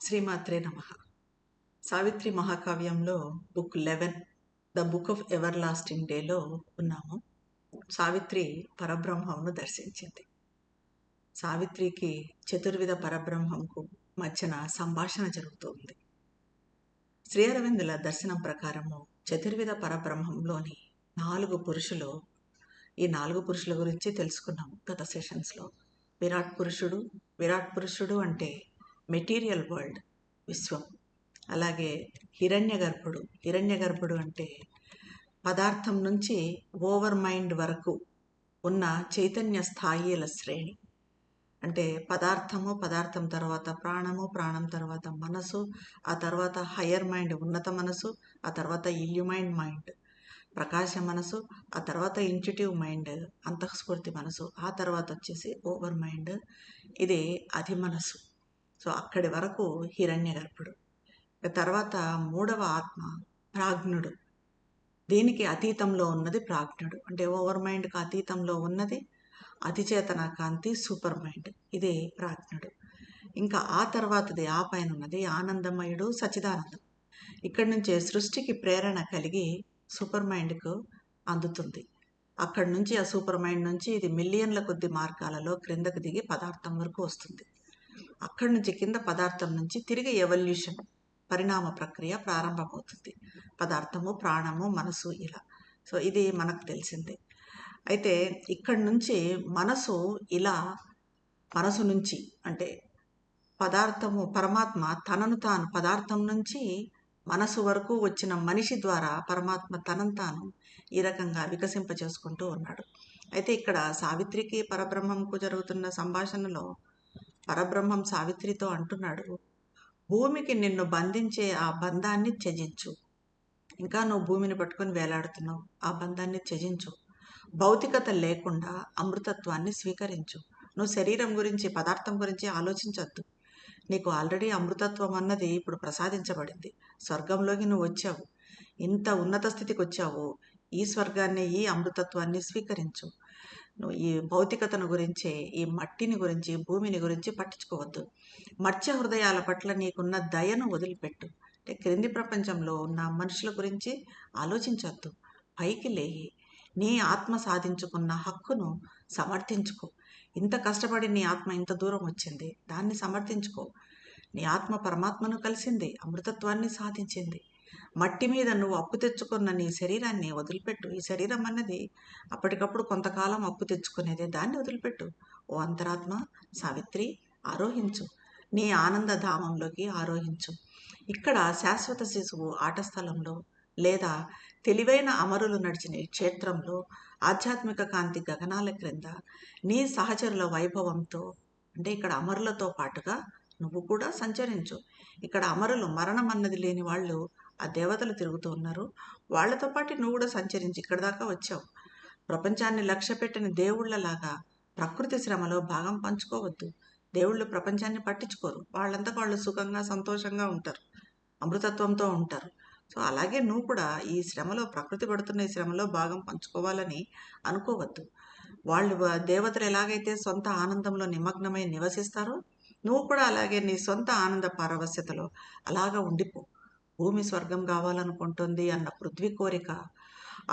శ్రీమాత్రే నమః. సావిత్రి మహాకావ్యంలో book 11 the book of everlasting డేలో ఉన్నాము. సావిత్రి పరబ్రహ్మమును దర్శించింది. సావిత్రికి చతుర్విధ పరబ్రహ్మంకు మధ్యన సంభాషణ జరుగుతుంది. శ్రీ అరవిందుల దర్శనం ప్రకారము చతుర్విధ పరబ్రహ్మంలోని 4 పురుషులు, ఈ 4 పురుషుల గురించి తెలుసుకున్నాము గత సెషన్స్లో. విరాట్ పురుషుడు అంటే మెటీరియల్ వరల్డ్, విశ్వం. అలాగే హిరణ్యగర్భుడు అంటే పదార్థం నుంచి ఓవర్ మైండ్ వరకు ఉన్న చైతన్య స్థాయిల శ్రేణి. అంటే పదార్థం తర్వాత ప్రాణం తర్వాత మనసు, ఆ తర్వాత హయ్యర్ మైండ్ ఉన్నత మనసు, ఆ తర్వాత ఇల్యూమైండ్ మైండ్ ప్రకాశ మనసు, ఆ తర్వాత ఇంట్యూటివ్ మైండ్ అంతఃస్ఫూర్తి మనసు, ఆ తర్వాత వచ్చేసి ఓవర్ మైండ్, ఇది అధి మనసు. సో అక్కడి వరకు హిరణ్యగర్భుడు. తర్వాత 3వ ఆత్మ ప్రాజ్ఞుడు. దీనికి అతీతంలో ఉన్నది ప్రాజ్ఞుడు, అంటే ఓవర్ మైండ్కి అతీతంలో ఉన్నది అతిచేతన కాంతి, సూపర్ మైండ్, ఇదే ప్రాజ్ఞుడు. ఇంకా ఆ తర్వాతది ఆ పైన ఉన్నది ఆనందమయుడు, సచిదానందం. ఇక్కడి నుంచే సృష్టికి ప్రేరణ కలిగి సూపర్ మైండ్కు అందుతుంది. అక్కడి నుంచి ఆ సూపర్ మైండ్ నుంచి ఇది మిలియన్ల కొద్ది మార్గాలలో క్రిందకు దిగి పదార్థం వరకు వస్తుంది. అక్కడి నుంచి కింద పదార్థం నుంచి తిరిగి ఎవల్యూషన్, పరిణామ ప్రక్రియ ప్రారంభమవుతుంది. పదార్థము, ప్రాణము, మనసు, ఇలా. సో ఇది మనకు తెలిసిందే. అయితే ఇక్కడి నుంచి మనసు నుంచి అంటే పరమాత్మ తనను తాను పదార్థం నుంచి మనసు వరకు వచ్చిన మనిషి ద్వారా పరమాత్మ తనను తాను ఈ రకంగా వికసింపచేసుకుంటూ ఉన్నాడు. అయితే ఇక్కడ సావిత్రికి పరబ్రహ్మంకు జరుగుతున్న సంభాషణలో పరబ్రహ్మం సావిత్రితో అంటున్నాడు, భూమికి నిన్ను బంధించే ఆ బంధాన్ని త్యజించు. ఇంకా నువ్వు భూమిని పట్టుకొని వేలాడుతున్నావు, ఆ బంధాన్ని త్యజించు. భౌతికత లేకుండా అమృతత్వాన్ని స్వీకరించు. నువ్వు శరీరం గురించి, పదార్థం గురించి ఆలోచించద్దు. నీకు ఆల్రెడీ అమృతత్వం అన్నది ఇప్పుడు ప్రసాదించబడింది. స్వర్గంలోకి నువ్వు వచ్చావు, ఇంత ఉన్నత స్థితికి వచ్చావు. ఈ స్వర్గాన్ని, ఈ అమృతత్వాన్ని స్వీకరించు. నువ్వు ఈ భౌతికతను గురించి, ఈ మట్టిని గురించి, భూమిని గురించి పట్టించుకోవద్దు. మత్స్య హృదయాల పట్ల నీకున్న దయను వదిలిపెట్టు. అంటే క్రింది ప్రపంచంలో ఉన్న మనుషుల గురించి ఆలోచించద్దు. పైకి లేయి, నీ ఆత్మ సాధించుకున్న హక్కును సమర్థించుకో. ఇంత కష్టపడి నీ ఆత్మ ఇంత దూరం వచ్చింది, దాన్ని సమర్థించుకో. నీ ఆత్మ పరమాత్మను కలిసింది, అమృతత్వాన్ని సాధించింది. మట్టి మీద నువ్వు అప్పు తెచ్చుకున్న నీ శరీరాన్ని వదిలిపెట్టు. ఈ శరీరం అన్నది అప్పటికప్పుడు కొంతకాలం అప్పు తెచ్చుకునేదే, దాన్ని వదిలిపెట్టు. ఓ అంతరాత్మ సావిత్రి, ఆరోహించు, నీ ఆనందధామంలోకి ఆరోహించు. ఇక్కడ శాశ్వత శిశువు ఆట స్థలంలో లేదా తెలివైన అమరులు నడిచిన ఈ క్షేత్రంలో ఆధ్యాత్మిక కాంతి గగనాల క్రింద నీ సహచరుల వైభవంతో, అంటే ఇక్కడ అమరులతో పాటుగా నువ్వు కూడా సంచరించు. ఇక్కడ అమరులు, మరణం అన్నది లేని వాళ్ళు, ఆ దేవతలు తిరుగుతూ ఉన్నారు, వాళ్లతో పాటు నువ్వు కూడా సంచరించి ఇక్కడ దాకా వచ్చావు. ప్రపంచాన్ని లక్ష్య పెట్టిన దేవుళ్లలాగా ప్రకృతి శ్రమలో భాగం పంచుకోవద్దు. దేవుళ్ళు ప్రపంచాన్ని పట్టించుకోరు, వాళ్ళంతకు వాళ్ళు సుఖంగా సంతోషంగా ఉంటారు, అమృతత్వంతో ఉంటారు. సో అలాగే నువ్వు కూడా ఈ శ్రమలో, ప్రకృతి పడుతున్న ఈ శ్రమలో భాగం పంచుకోవాలని అనుకోవద్దు. వాళ్ళు దేవతలు ఎలాగైతే సొంత ఆనందంలో నిమగ్నమై నివసిస్తారో, నువ్వు కూడా అలాగే నీ సొంత ఆనంద పారవస్యతలో అలాగా ఉండిపో. భూమి స్వర్గం కావాలనుకుంటుంది అన్న పృథ్వీ కోరిక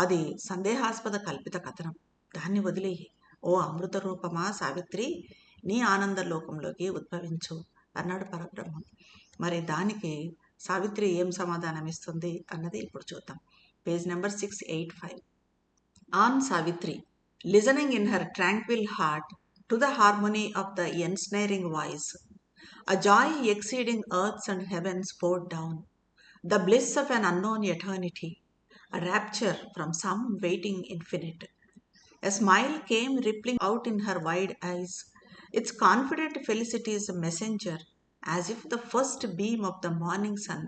అది సందేహాస్పద కల్పిత కథనం, దాన్ని వదిలేయి. ఓ అమృత రూపమా సావిత్రి, నీ ఆనంద లోకంలోకి ఉద్భవించు అన్నాడు పరబ్రహ్మం. మరి దానికి సావిత్రి ఏం సమాధానం ఇస్తుంది అన్నది ఇప్పుడు చూద్దాం. Page number 685. On Savitri, listening in her tranquil heart to the harmony of the ensnaring voice, a joy exceeding earths and heavens poured down, the bliss of an unknown eternity, a rapture from some waiting infinite. A smile came rippling out in her wide eyes, its confident felicity's messenger, as if the first beam of the morning sun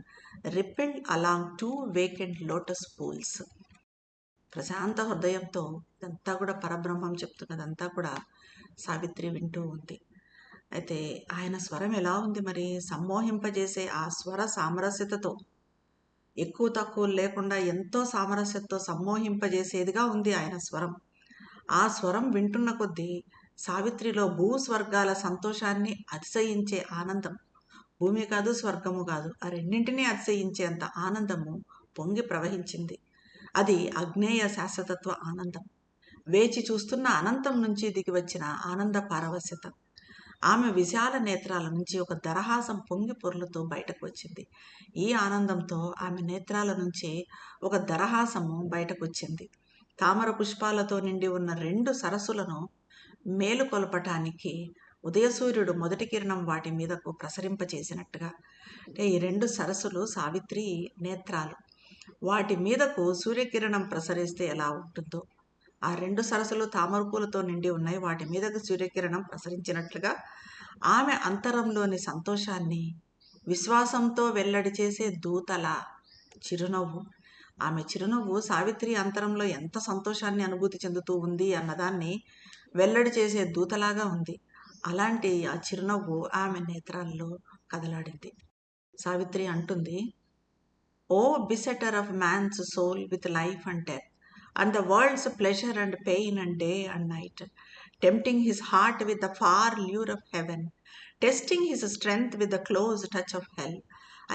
rippled along 2 vacant lotus pools. ప్రశాంత హృదయంతో ఇదంతా కూడా పరబ్రహ్మం చెప్తున్నదంతా కూడా సావిత్రి వింటూ ఉంది. అయితే ఆయన స్వరం ఎలా ఉంది మరి? సమ్మోహింపజేసే ఆ స్వర సామరస్యతతో, ఎక్కువ తక్కువ లేకుండా ఎంతో సామరస్యంతో సమ్మోహింపజేసేదిగా ఉంది ఆయన స్వరం. ఆ స్వరం వింటున్న కొద్దీ సావిత్రిలో భూస్వర్గాల సంతోషాన్ని అతిశయించే ఆనందం భూమి కాదు, స్వర్గము కాదు. ఆ రెండింటినీ అతిశయించేంత ఆనందము పొంగి ప్రవహించింది. అది అజ్ఞేయ శాశ్వతత్వ ఆనందం. వేచి చూస్తున్న అనంతం నుంచి దిగి వచ్చిన ఆనంద పారవశ్యత. ఆమె విశాల నేత్రాల నుంచి ఒక దరహాసం పొంగి పొర్లుతూ బయటకు వచ్చింది. ఈ ఆనందంతో ఆమె నేత్రాల నుంచి ఒక దరహాసము బయటకు వచ్చింది. తామర పుష్పాలతో నిండి ఉన్న 2 సరస్సులను మేలుకొల్పటానికి ఉదయసూర్యుడు మొదటి కిరణం వాటి మీదకు ప్రసరింపచేసినట్టుగా. అంటే ఈ 2 సరస్సులు సావిత్రి నేత్రాలు. వాటి మీదకు సూర్యకిరణం ప్రసరిస్తే ఎలా ఉంటుందో, ఆ 2 సరస్సులు తామరపూలతో నిండి ఉన్నాయి. వాటి మీదకు సూర్యకిరణం ప్రసరించినట్లుగా ఆమె అంతరంలోని సంతోషాన్ని విశ్వాసంతో వెల్లడి చేసే దూతల చిరునవ్వు. ఆమె చిరునవ్వు సావిత్రి అంతరంలో ఎంత సంతోషాన్ని అనుభూతి చెందుతూ ఉంది అన్నదాన్ని వెల్లడి చేసే దూతలాగా ఉంది. అలాంటి ఆ చిరునవ్వు ఆమె నేత్రాల్లో కదలాడింది. సావిత్రి అంటుంది, O besetter of man's soul with life and death and the world's pleasure and pain and day and night, tempting his heart with the far lure of heaven, testing his strength with the close touch of hell.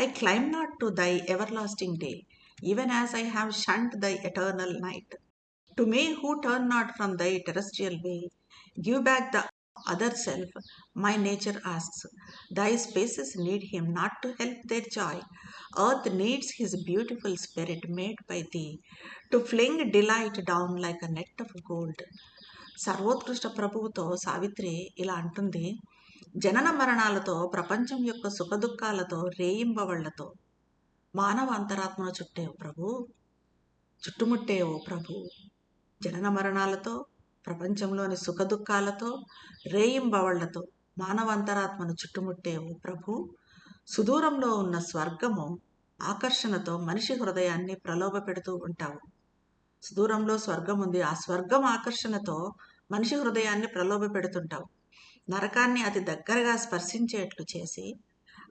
I climb not to thy everlasting day, even as I have shunned thy eternal night. To me who turn not from thy terrestrial way, give back the other self, my nature asks. Thy spaces need him not to help their joy. Earth needs his beautiful spirit made by thee to fling delight down like a net of gold. సర్వోత్కృష్ట ప్రభువుతో సావిత్రి ఇలా అంటుంది, జనన మరణాలతో, ప్రపంచం యొక్క సుఖదుఖాలతో, రేయింబవళ్లతో మానవ అంతరాత్మను చుట్టుముట్టేవో ప్రభు. జనన మరణాలతో, ప్రపంచంలోని సుఖదుఖాలతో, రేయింబవళ్లతో మానవ అంతరాత్మను చుట్టుముట్టేవో ప్రభు. సుదూరంలో ఉన్న స్వర్గము ఆకర్షణతో మనిషి హృదయాన్ని ప్రలోభ పెడుతూ ఉంటావు. సుదూరంలో స్వర్గం ఉంది, ఆ స్వర్గం ఆకర్షణతో మనిషి హృదయాన్ని ప్రలోభ పెడుతుంటావు. నరకాన్ని అతి దగ్గరగా స్పర్శించేట్లు చేసి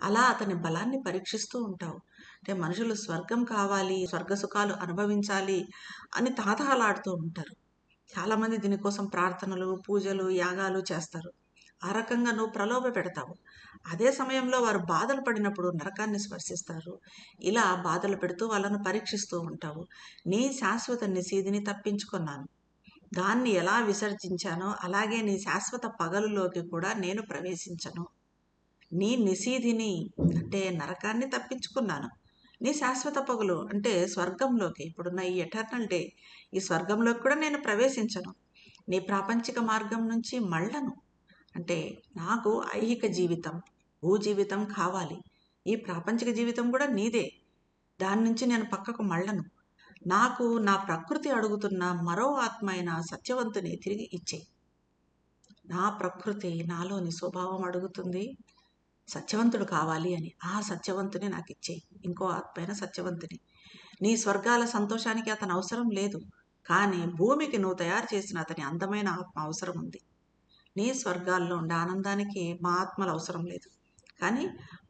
అలా అతని బలాన్ని పరీక్షిస్తూ ఉంటావు. అంటే మనుషులు స్వర్గం కావాలి, స్వర్గ సుఖాలు అనుభవించాలి అని తాతహలాడుతూ ఉంటారు. చాలామంది దీనికోసం ప్రార్థనలు, పూజలు, యాగాలు చేస్తారు. ఆ రకంగా నువ్వు ప్రలోభ పెడతావు. అదే సమయంలో వారు బాధలు పడినప్పుడు నరకాన్ని స్పర్శిస్తారు. ఇలా బాధలు పెడుతూ వాళ్ళను పరీక్షిస్తూ ఉంటావు. నీ శాశ్వత నిశీధిని తప్పించుకున్నాను. దాన్ని ఎలా విసర్జించానో అలాగే నీ శాశ్వత పగలులోకి కూడా నేను ప్రవేశించను. నీ నిశీధిని అంటే నరకాన్ని తప్పించుకున్నాను. నీ శాశ్వత పగులు అంటే స్వర్గంలోకి, ఇప్పుడున్న ఈ ఎటర్నల్ డే, ఈ స్వర్గంలోకి కూడా నేను ప్రవేశించను. నీ ప్రాపంచిక మార్గం నుంచి మళ్ళను. అంటే నాకు ఐహిక జీవితం, భూజీవితం కావాలి. ఈ ప్రాపంచిక జీవితం కూడా నీదే. దాని నుంచి నేను పక్కకు మళ్ళను. నాకు నా ప్రకృతి అడుగుతున్న మరో ఆత్మ అయిన సత్యవంతుని తిరిగి ఇచ్చేయి. నా ప్రకృతి, నాలోని స్వభావం అడుగుతుంది సత్యవంతుడు కావాలి అని. ఆ సత్యవంతుని నాకు ఇచ్చేయి, ఇంకో ఆత్మైన సత్యవంతుని. నీ స్వర్గాల సంతోషానికి అతను అవసరం లేదు, కానీ భూమికి నువ్వు తయారు చేసిన అతని అందమైన ఆత్మ అవసరం ఉంది. నీ స్వర్గాల్లో ఉండే ఆనందానికి మా ఆత్మలు అవసరం లేదు, కానీ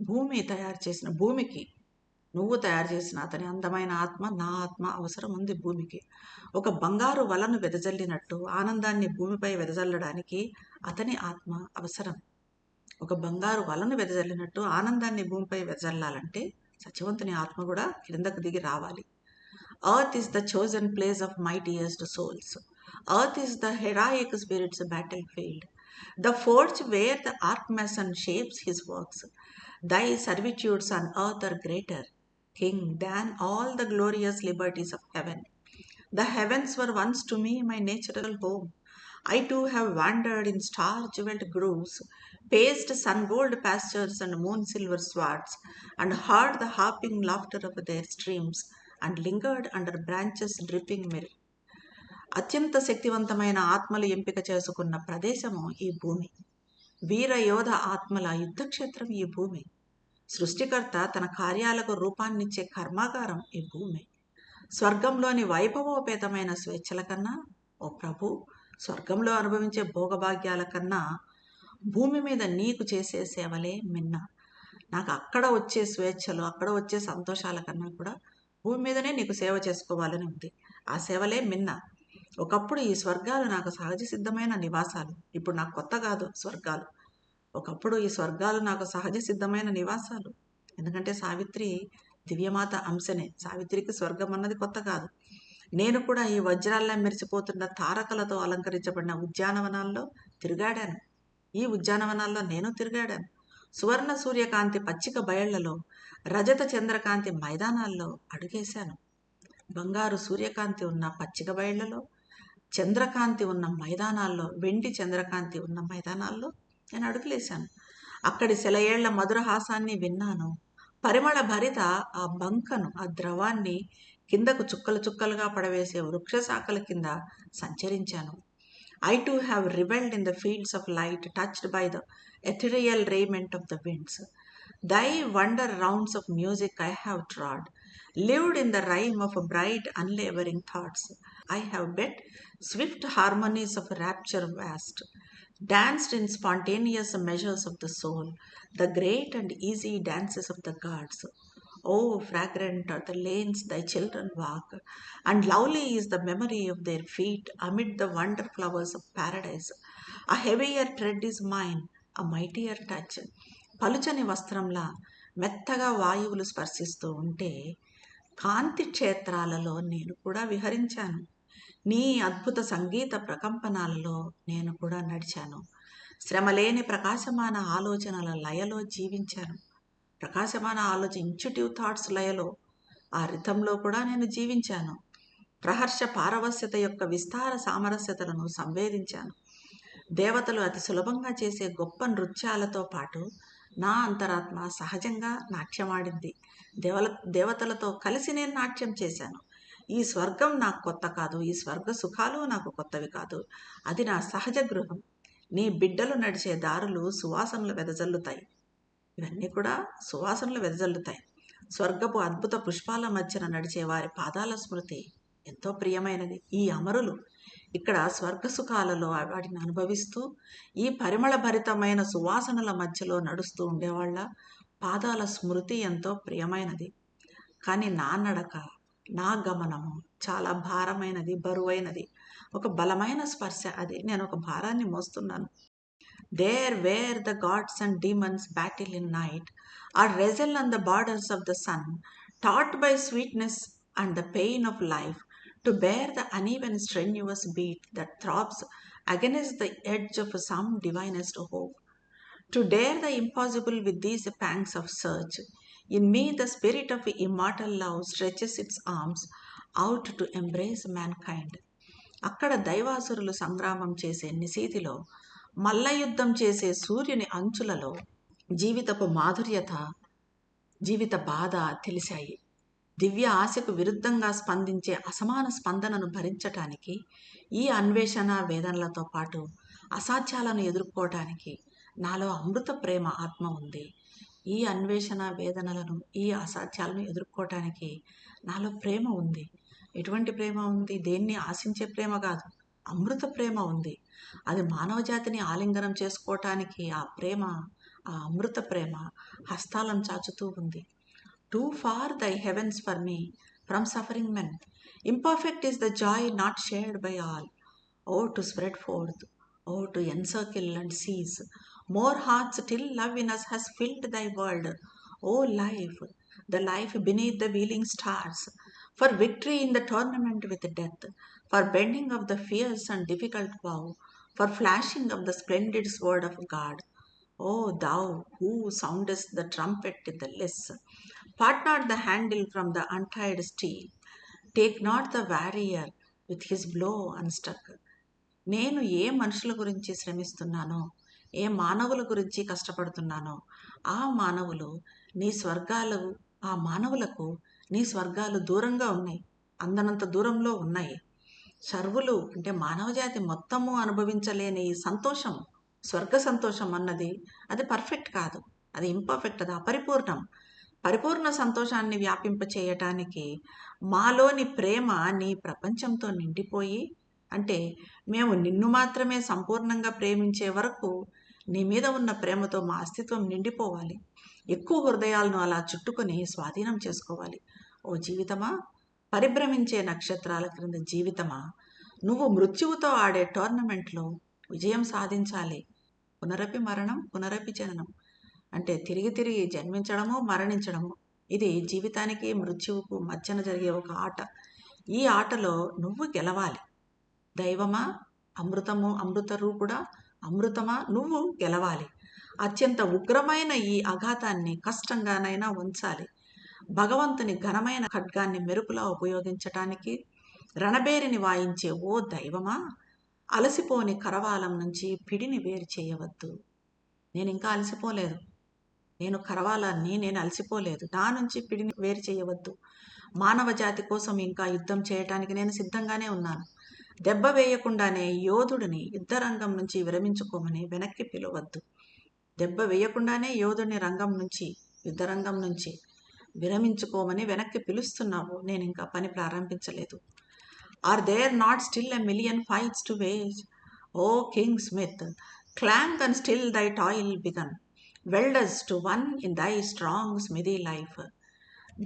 భూమికి నువ్వు తయారు చేసిన అతని అందమైన ఆత్మ, నా ఆత్మ అవసరం ఉంది భూమికి. ఒక బంగారు వలను వెదజల్లినట్టు ఆనందాన్ని భూమిపై వెదజల్లడానికి అతని ఆత్మ అవసరం. ఒక బంగారు వలను వెదజల్లినట్టు ఆనందాన్ని భూమిపై వెదజల్లాలంటే సత్యవంతుని ఆత్మ కూడా క్రిందకు దిగి రావాలి. Earth is the chosen place of mightiest souls. Earth is the heroic spirit's battlefield, the forge where the archmason shapes his works. Thy servitudes on earth are greater, King, than all the glorious liberties of heaven. The heavens were once to me my natural home. I too have wandered in star-jeweled groves, paced sun-gold pastures and moon-silver swards, and heard the harping laughter of their streams, and lingered under branches dripping myrrh. అత్యంత శక్తివంతమైన ఆత్మలు ఎంపిక చేసుకున్న ప్రదేశము ఈ భూమి. వీరయోధ ఆత్మల యుద్ధక్షేత్రం ఈ భూమి. సృష్టికర్త తన కార్యాలకు రూపాన్నిచ్చే కర్మాగారం ఈ భూమి. స్వర్గంలోని వైభవోపేతమైన స్వేచ్ఛల కన్నా, ఓ ప్రభు, స్వర్గంలో అనుభవించే భోగభాగ్యాల కన్నా భూమి మీద నీకు చేసే సేవలే మిన్న. నాకు అక్కడ వచ్చే స్వేచ్ఛలు, అక్కడ వచ్చే సంతోషాల కన్నా కూడా భూమి మీదనే నీకు సేవ చేసుకోవాలని ఉంది. ఆ సేవలే మిన్న. ఒకప్పుడు ఈ స్వర్గాలు నాకు సహజ సిద్ధమైన నివాసాలు, ఇప్పుడు నాకు కొత్త కాదు స్వర్గాలు. ఒకప్పుడు ఈ స్వర్గాలు నాకు సహజ సిద్ధమైన నివాసాలు. ఎందుకంటే సావిత్రి దివ్యమాత అంశనే. సావిత్రికి స్వర్గం అన్నది కొత్త కాదు. నేను కూడా ఈ వజ్రాల్లా మెరిసిపోతున్న తారకలతో అలంకరించబడిన ఉద్యానవనాల్లో తిరుగాడాను. ఈ ఉద్యానవనాల్లో నేను తిరిగాడాను. సువర్ణ సూర్యకాంతి పచ్చిక బయళ్లలో, రజత చంద్రకాంతి మైదానాల్లో అడుగేశాను. బంగారు సూర్యకాంతి ఉన్న పచ్చిక బయళ్లలో, చంద్రకాంతి ఉన్న మైదానాల్లో, వెండి చంద్రకాంతి ఉన్న మైదానాల్లో నేను అడుగులేశాను. అక్కడి సెలయేళ్ల మధురహాసాన్ని విన్నాను. పరిమళ భరిత ఆ బంకను, ఆ ద్రవాన్ని కిందకు చుక్కలు చుక్కలుగా పడవేసే వృక్ష శాఖల కింద సంచరించాను. I too have revelled in the fields of light, touched by the ethereal raiment of the winds. Thy wonder rounds of music I have trod, lived in the rhyme of bright, unlavering thoughts. I have bet swift harmonies of rapture vast, danced in spontaneous measures of the soul, the great and easy dances of the gods. Oh, fragrant are the lanes thy children walk, and lovely is the memory of their feet amid the wonder flowers of paradise. A heavier tread is mine, a mightier touch. పలుచని వస్త్రంలా మెత్తగా వాయువులు స్పర్శిస్తూ ఉంటే కాంతి క్షేత్రాలలో నేను కూడా విహరించాను. నీ అద్భుత సంగీత ప్రకంపనాలలో నేను కూడా నడిచాను. శ్రమలేని ప్రకాశమాన ఆలోచనల లయలో జీవించాను. ప్రకాశమాన ఇన్స్టిట్యూటివ్ థాట్స్ లయలో, ఆ రిథంలో కూడా నేను జీవించాను. ప్రహర్ష పారవస్యత యొక్క విస్తార సామరస్యతలను సంవేదించాను. దేవతలు అతి సులభంగా చేసే గొప్ప నృత్యాలతో పాటు నా అంతరాత్మ సహజంగా నాట్యమాడింది. దేవతలతో కలిసి నేను నాట్యం చేశాను. ఈ స్వర్గం నాకు కొత్త కాదు, ఈ స్వర్గ సుఖాలు నాకు కొత్తవి కాదు. అది నా సహజ గృహం. నీ బిడ్డలు నడిచే దారులు సువాసనలు వెదజల్లుతాయి. ఇవన్నీ కూడా సువాసనలు వెదజల్లుతాయి. స్వర్గపు అద్భుత పుష్పాల మధ్యన నడిచే వారి పాదాల స్మృతి ఎంతో ప్రియమైనది. ఈ అమరులు ఇక్కడ స్వర్గ సుఖాలలో వాటిని అనుభవిస్తూ ఈ పరిమళ భరితమైన సువాసనల మధ్యలో నడుస్తూ ఉండేవాళ్ళ పాదాల స్మృతి ఎంతో ప్రియమైనది. కానీ నా నడక, నా గమనము చాలా భారమైనది, బరువైనది. ఒక బలమైన స్పర్శ అది. నేను ఒక భారాన్ని మోస్తున్నాను. There where the gods and demons battle in night, or wrestle on the borders of the sun, taught by sweetness and the pain of life, to bear the uneven strenuous beat that throbs against the edge of some divinest hope, to dare the impossible with these pangs of search. In me the spirit of immortal love stretches its arms out to embrace mankind. అక్కడ దైవాసురులు సంగ్రామం చేసే నిశీతిలో, మల్లయుద్ధం చేసే సూర్యుని అంచులలో జీవితపు మాధుర్యత, జీవిత బాధ తెలిసాయి. దివ్య ఆశకు విరుద్ధంగా స్పందించే అసమాన స్పందనను భరించటానికి, ఈ అన్వేషణ వేదనలతో పాటు అసాధ్యాలను ఎదుర్కోవటానికి నాలో అమృత ప్రేమ ఆత్మ ఉంది. ఈ అన్వేషణ వేదనలను, ఈ అసాధ్యాలను ఎదుర్కోవటానికి నాలో ప్రేమ ఉంది. ఎటువంటి ప్రేమ ఉంది? దేన్ని ఆశించే ప్రేమ కాదు, అమృత ప్రేమ ఉంది. అది మానవ జాతిని ఆలింగనం చేసుకోవటానికి ఆ ప్రేమ, ఆ అమృత ప్రేమ హస్తాలను చాచుతూ ఉంది. Too far thy heavens for me from suffering men. Imperfect is the joy not shared by all. Oh, to spread forth, oh, to encircle and seize more hearts till love in us has filled thy world. Oh, life, the life beneath the wheeling stars, for victory in the tournament with death, for bending of the fierce and difficult bow, for flashing of the splendid sword of God. Oh, thou who soundest the trumpet in the liss, part not the handle from the untied steel, take not the warrior with his blow unstruck. నేను ఏ మనుషుల గురించి శ్రమిస్తున్నానో, ఏ మానవుల గురించి కష్టపడుతున్నానో, ఆ మానవులు నీ స్వర్గాలు, ఆ మానవులకు నీ స్వర్గాలు దూరంగా ఉన్నాయి, అందనంత దూరంలో ఉన్నాయి. సర్వులు అంటే మానవజాతి మొత్తము అనుభవించలేని ఈ సంతోషం, స్వర్గ సంతోషం అన్నది అది పర్ఫెక్ట్ కాదు, అది ఇంపర్ఫెక్ట్, అది అపరిపూర్ణం. పరిపూర్ణ సంతోషాన్ని వ్యాపింపచేయటానికి మాలోని ప్రేమ నీ ప్రపంచంతో నిండిపోయి, అంటే మేము నిన్ను మాత్రమే సంపూర్ణంగా ప్రేమించే వరకు నీ మీద ఉన్న ప్రేమతో మా అస్తిత్వం నిండిపోవాలి. ఎక్కువ హృదయాలను అలా చుట్టుకొని స్వాధీనం చేసుకోవాలి. ఓ జీవితమా, పరిభ్రమించే నక్షత్రాల క్రింద జీవితమా, నువ్వు మృత్యువుతో ఆడే టోర్నమెంట్లో విజయం సాధించాలి. పునరపి మరణం పునరపి జననం. అంటే తిరిగి తిరిగి జన్మించడము, మరణించడము. ఇది జీవితానికి మృత్యువుకు మధ్యన జరిగే ఒక ఆట. ఈ ఆటలో నువ్వు గెలవాలి. దైవమా, అమృత రూపుడా, అమృతమా, నువ్వు గెలవాలి. అత్యంత ఉగ్రమైన ఈ అఘాతాన్ని కష్టంగానైనా ఉంచాలి. భగవంతుని ఘనమైన ఖడ్గాన్ని మెరుపులా ఉపయోగించటానికి రణబేరిని వాయించే ఓ దైవమా, అలసిపోని కరవాలం నుంచి పిడిని వేరు చేయవద్దు. నేను ఇంకా అలసిపోలేదు. నేను కరవాలాన్ని నేను అలసిపోలేదు. నా నుంచి పిడిని వేరు చేయవద్దు. మానవ జాతి కోసం ఇంకా యుద్ధం చేయటానికి నేను సిద్ధంగానే ఉన్నాను. దెబ్బ వేయకుండానే యోధుడిని యుద్ధరంగం నుంచి విరమించుకోమని వెనక్కి పిలవద్దు. దెబ్బ వేయకుండానే యోధుడిని యుద్ధరంగం నుంచి విరమించుకోమని వెనక్కి పిలుస్తున్నావు. నేను ఇంకా పని ప్రారంభించలేదు. Are there not still a million fights to wage? O King Smith, clank and still thy toil begun. Weld us to one in thy strong smithy life.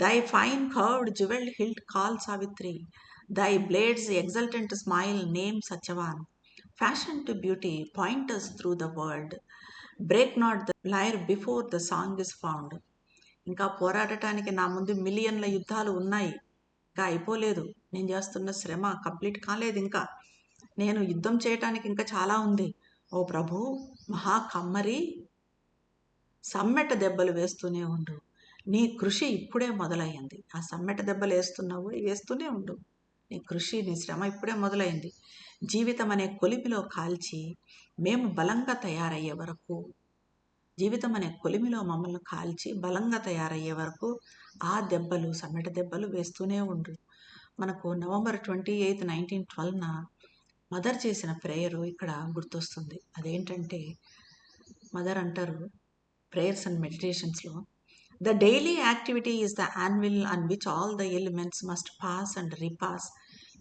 Thy fine curved jewelled hilt call Savitri. Thy blade's exultant smile name Satyavan. Fashioned to beauty, point us through the world. Break not the lyre before the song is found. ఇంకా పోరాడటానికి నా ముందు మిలియన్ల యుద్ధాలు ఉన్నాయి. ఇంకా అయిపోలేదు. నేను చేస్తున్న శ్రమ కంప్లీట్ కాలేదు. ఇంకా నేను యుద్ధం చేయటానికి ఇంకా చాలా ఉంది. ఓ ప్రభు, మహాకమ్మరి, సమ్మెట దెబ్బలు వేస్తూనే ఉండు. నీ కృషి ఇప్పుడే మొదలయ్యింది. ఆ సమ్మెట దెబ్బలు వేస్తూనే ఉండు. నీ కృషి, నీ శ్రమ ఇప్పుడే మొదలైంది. జీవితం అనే కొలిమిలో కాల్చి మేము బలంగా తయారయ్యే వరకు, జీవితం అనే కొలిమిలో మమ్మల్ని కాల్చి బలంగా తయారయ్యే వరకు ఆ దెబ్బలు, సమ్మెట దెబ్బలు వేస్తూనే ఉండు. మనకు నవంబర్ 28, 1912 మదర్ చేసిన ప్రేయరు ఇక్కడ గుర్తొస్తుంది. అదేంటంటే, మదర్ అంటారు ప్రేయర్స్ అండ్ మెడిటేషన్స్లో, the daily activity is the anvil on which all the elements must pass and repass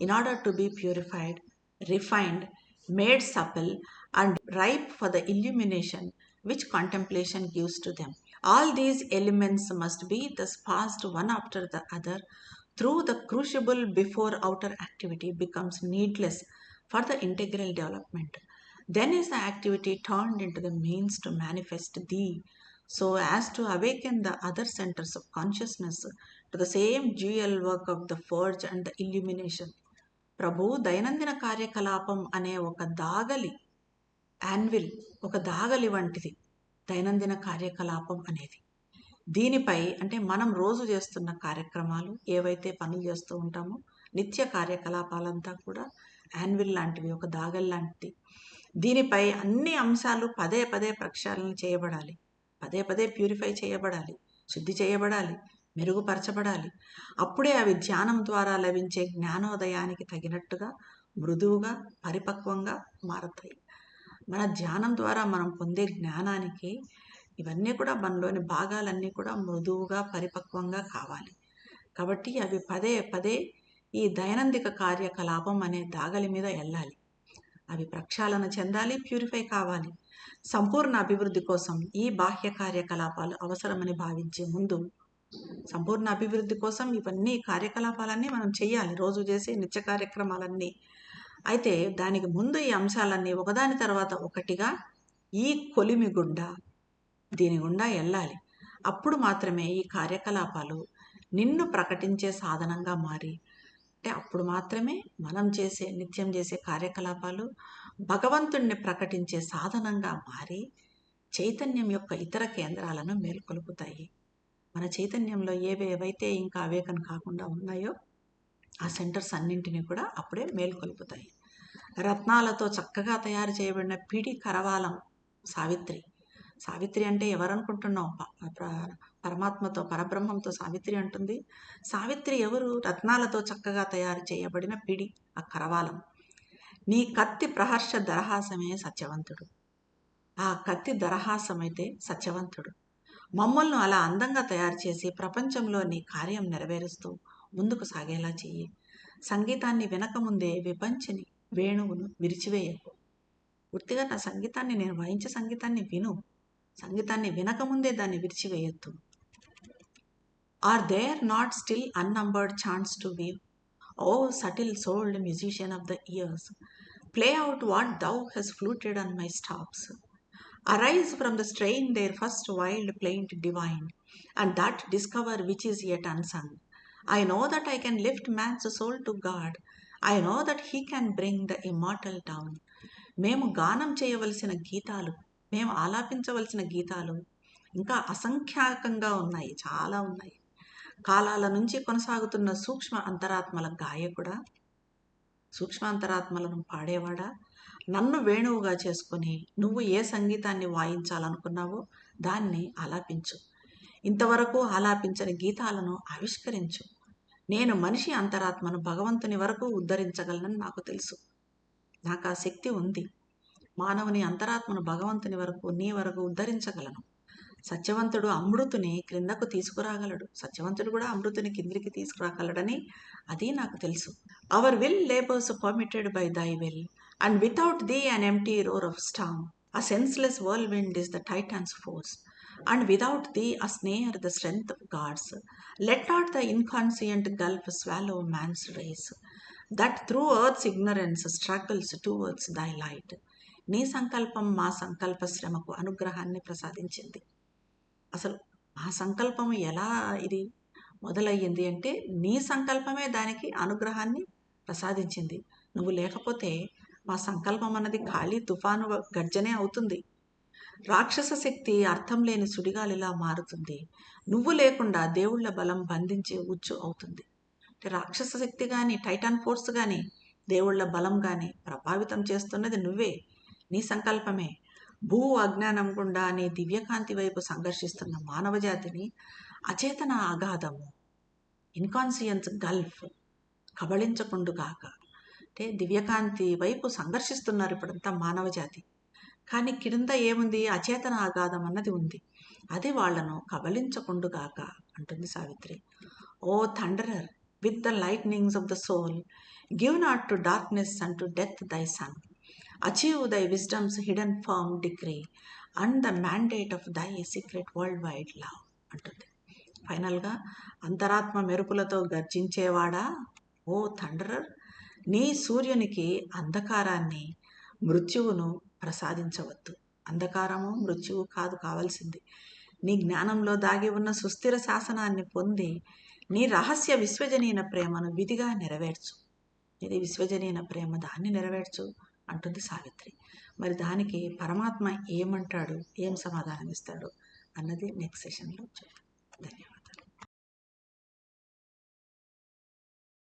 in order to be purified, refined, made supple and ripe for the illumination which contemplation gives to them. All these elements must be thus passed one after the other through the crucible before outer activity becomes needless for the integral development. Then is the activity turned into the means to manifest thee, so as to awaken the other centers of consciousness to the same dual work of the forge and the illumination. ప్రభు, దైనందిన కార్యకలాపం అనే ఒక దాగలి, anvil, ఒక దాగలి వంటిది దైనందిన కార్యకలాపం అనేది. దీనిపై అంటే మనం రోజు చేస్తున్న కార్యక్రమాలు, ఏవైతే పనులు చేస్తూ ఉంటామో నిత్య కార్యకలాపాలంతా కూడా యాన్విల్ లాంటివి, ఒక దాగల్ లాంటిది. దీనిపై అన్ని అంశాలు పదే పదే ప్రక్షాళన చేయబడాలి, పదే పదే ప్యూరిఫై చేయబడాలి, శుద్ధి చేయబడాలి, మెరుగుపరచబడాలి. అప్పుడే అవి ధ్యానం ద్వారా లభించే జ్ఞానోదయానికి తగినట్టుగా మృదువుగా, పరిపక్వంగా మారతాయి. మన ధ్యానం ద్వారా మనం పొందే జ్ఞానానికి ఇవన్నీ కూడా, మనలోని భాగాలన్నీ కూడా మృదువుగా, పరిపక్వంగా కావాలి. కాబట్టి అవి పదే పదే ఈ దైనందిక కార్యకలాపం అనే దాగలి మీద వెళ్ళాలి. అవి ప్రక్షాళన చెందాలి, ప్యూరిఫై కావాలి. సంపూర్ణ అభివృద్ధి కోసం ఈ బాహ్య కార్యకలాపాలు అవసరమని భావించే ముందు, సంపూర్ణ అభివృద్ధి కోసం ఇవన్నీ కార్యకలాపాలన్నీ మనం చేయాలి, రోజు చేసే నిత్య కార్యక్రమాలన్నీ. అయితే దానికి ముందు ఈ అంశాలన్నీ ఒకదాని తర్వాత ఒకటిగా ఈ కొలిమి గుండా, దీని గుండా వెళ్ళాలి. అప్పుడు మాత్రమే ఈ కార్యకలాపాలు నిన్ను ప్రకటించే సాధనంగా మారి, అంటే అప్పుడు మాత్రమే మనం నిత్యం చేసే కార్యకలాపాలు భగవంతుణ్ణి ప్రకటించే సాధనంగా మారి చైతన్యం యొక్క ఇతర కేంద్రాలను మేల్కొలుపుతాయి. మన చైతన్యంలో ఏవేవైతే ఇంకా అవేకం కాకుండా ఉన్నాయో ఆ సెంటర్స్ అన్నింటినీ కూడా అప్పుడే మేల్కొలుపుతాయి. రత్నాలతో చక్కగా తయారు చేయబడిన పిడి కరవాలం సావిత్రి. సావిత్రి అంటే ఎవరనుకుంటున్నావు? పరమాత్మతో, పరబ్రహ్మంతో సావిత్రి అంటుంది. సావిత్రి ఎవరు? రత్నాలతో చక్కగా తయారు చేయబడిన పిడి, ఆ కరవాలం. నీ కత్తి ప్రహర్ష దరహాసమే సత్యవంతుడు. ఆ కత్తి దరహాసమైతే సత్యవంతుడు. మమ్మల్ని అలా అందంగా తయారు చేసి ప్రపంచంలో నీ కార్యం నెరవేరుస్తూ ముందుకు సాగేలా చెయ్యి. సంగీతాన్ని వినకముందే విపంచిని వేణువును విరిచివేయకు. పూర్తిగా నా సంగీతాన్ని, నేను వాయించే సంగీతాన్ని విను. సంగీతాన్ని వినకముందే దాన్ని విరిచివేయొద్దు. Are there not still unnumbered chance to weave? O subtle souled musician of the years, play out what thou hast fluted on my stops. Arise from the strain their first wild plaint divine, and that discover which is yet unsung. I know that I can lift man's soul to God. I know that he can bring the immortal down. మేము గానం చేయవలసిన గీతాలు, మేము ఆలాపించవలసిన గీతాలు ఇంకా అసంఖ్యాకంగా ఉన్నాయి, చాలా ఉన్నాయి. కాలాల నుంచి కొనసాగుతున్న సూక్ష్మ అంతరాత్మల గాయకుడా, సూక్ష్మాంతరాత్మలను పాడేవాడా, నన్ను వేణువుగా చేసుకొని నువ్వు ఏ సంగీతాన్ని వాయించాలనుకున్నావో దాన్ని ఆలాపించు. ఇంతవరకు ఆలాపించని గీతాలను ఆవిష్కరించు. నేను మనిషి అంతరాత్మను భగవంతుని వరకు ఉద్ధరించగలనని నాకు తెలుసు. నాకు ఆ శక్తి ఉంది. మానవుని అంతరాత్మను భగవంతుని వరకు, నీ వరకు ఉద్ధరించగలను. సత్యవంతుడు అమృతుని క్రిందకు తీసుకురాగలడు, సత్యవంతుడు కూడా అమృతుని కిందికి తీసుకురాగలడని అది నాకు తెలుసు. Our will labours permitted by thy will, and without thee an empty roar of storm. A senseless whirlwind is the Titan's force, and without thee a snare the strength of gods. Let not the inconscient gulf swallow man's race, that through earth's ignorance struggles towards thy light. నీ సంకల్పం మా సంకల్ప శ్రమకు అనుగ్రహాన్ని ప్రసాదించింది. అసలు మా సంకల్పం ఎలా ఇది మొదలయ్యింది అంటే, నీ సంకల్పమే దానికి అనుగ్రహాన్ని ప్రసాదించింది. నువ్వు లేకపోతే మా సంకల్పం అన్నది ఖాళీ తుఫాను గర్జనే అవుతుంది. రాక్షస శక్తి అర్థం లేని సుడిగాలిలా మారుతుంది. నువ్వు లేకుండా దేవుళ్ళ బలం బంధించే ఉచ్చు అవుతుంది. అంటే రాక్షస శక్తి కానీ, టైటాన్ ఫోర్స్ కానీ, దేవుళ్ళ బలం కానీ ప్రభావితం చేస్తున్నది నువ్వే, నీ సంకల్పమే. భూ అజ్ఞానం గుండా నీ దివ్యకాంతి వైపు సంఘర్షిస్తున్న మానవ జాతిని అచేతన అగాధము, ఇన్కాన్సియన్స్ గల్ఫ్ కబళించకుండుగాక. అంటే దివ్యకాంతి వైపు సంఘర్షిస్తున్నారు ఇప్పుడంతా మానవ జాతి. కానీ కింద ఏముంది? అచేతన అగాధం అన్నది ఉంది. అది వాళ్లను కబళించకుండుగాక అంటుంది Savitri. O thunderer, with the lightnings of the soul, give not to darkness and to death thy son. Achieve thy wisdom's hidden firm decree and the mandate of thy secret worldwide love అంటుంది. ఫైనల్గా, అంతరాత్మ మెరుపులతో గర్జించేవాడా, ఓ thunderer, నీ సూర్యునికి అంధకారాన్ని, మృత్యువును ప్రసాదించవద్దు. అంధకారము మృత్యువు కాదు కావాల్సింది. నీ జ్ఞానంలో దాగి ఉన్న సుస్థిర శాసనాన్ని పొంది నీ రహస్య విశ్వజనీన ప్రేమను విధిగా నెరవేర్చు. ఇది విశ్వజనీన ప్రేమ, దాన్ని నెరవేర్చు అంటుంది సావిత్రి. మరి దానికి పరమాత్మ ఏమంటాడు, ఏం సమాధానం ఇస్తాడు అన్నది నెక్స్ట్ సెషన్లో చూద్దాం. ధన్యవాదాలు.